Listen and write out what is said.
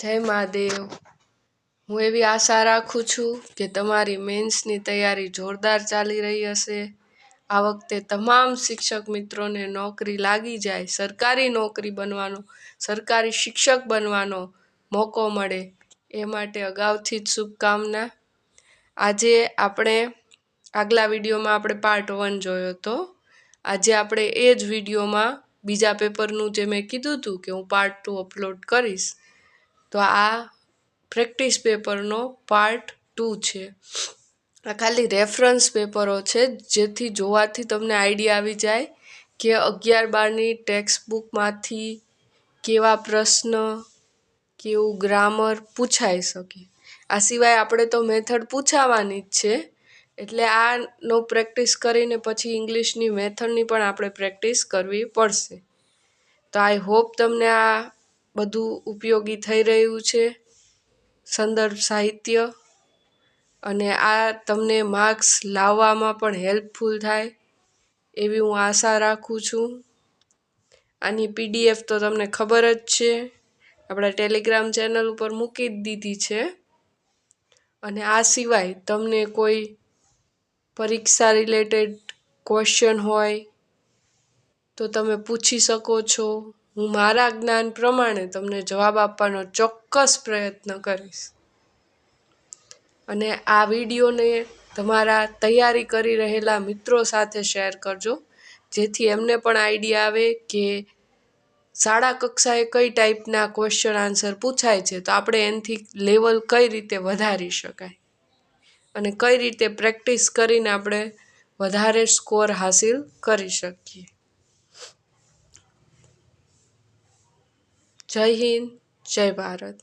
જય મહાદેવ। હું એવી આશા રાખું છું કે તમારી મેન્સની તૈયારી જોરદાર ચાલી રહી હશે। આ વખતે તમામ શિક્ષક મિત્રોને નોકરી લાગી જાય, સરકારી નોકરી બનવાનો, સરકારી શિક્ષક બનવાનો મોકો મળે એ માટે અગાઉથી જ શુભકામના। આજે આપણે આગલા વિડીયોમાં આપણે પાર્ટ 1 જોયો હતો। આજે આપણે એ જ વિડીયોમાં બીજા પેપરનું જે મેં કીધું હતું કે હું પાર્ટ 2 અપલોડ કરીશ, તો આ પ્રેક્ટિસ પેપરનો પાર્ટ 2 છે। આ ખાલી રેફરન્સ પેપરો છે, જેથી જોવાથી તમને આઈડિયા આવી જાય કે 11-12ની ટેક્સ્ટ બુકમાંથી કેવા પ્રશ્ન, કેવું ગ્રામર પૂછાઈ શકે। આ સિવાય આપણે તો મેથડ પૂછાવાની જ છે, એટલે આનો પ્રેક્ટિસ કરીને પછી ઇંગ્લિશની મેથડની પણ આપણે પ્રેક્ટિસ કરવી પડશે। તો આઈ હોપ તમને આ બધું ઉપયોગી થઈ રહ્યું છે, સંદર્ભ સાહિત્ય, અને આ તમને માર્ક્સ લાવવામાં પણ હેલ્પફુલ થાય એવી હું આશા રાખું છું। આની PDF તો તમને ખબર જ છે, આપણા ટેલિગ્રામ ચેનલ ઉપર મૂકી જ દીધી છે। અને આ સિવાય તમને કોઈ પરીક્ષા રિલેટેડ ક્વેશ્ચન હોય તો તમે પૂછી શકો છો। હું મારા જ્ઞાન પ્રમાણે તમને જવાબ આપવાનો ચોક્કસ પ્રયત્ન કરીશ। અને આ વિડીયોને તમારા તૈયારી કરી રહેલા મિત્રો સાથે શેર કરજો, જેથી એમને પણ આઈડિયા આવે કે શાળા કક્ષાએ કઈ ટાઈપના ક્વેશ્ચન આન્સર પૂછાય છે, તો આપણે એનાથી લેવલ કઈ રીતે વધારી શકાય અને કઈ રીતે પ્રેક્ટિસ કરીને આપણે વધારે સ્કોર હાસિલ કરી શકીએ। જય હિન્દ, જય ભારત।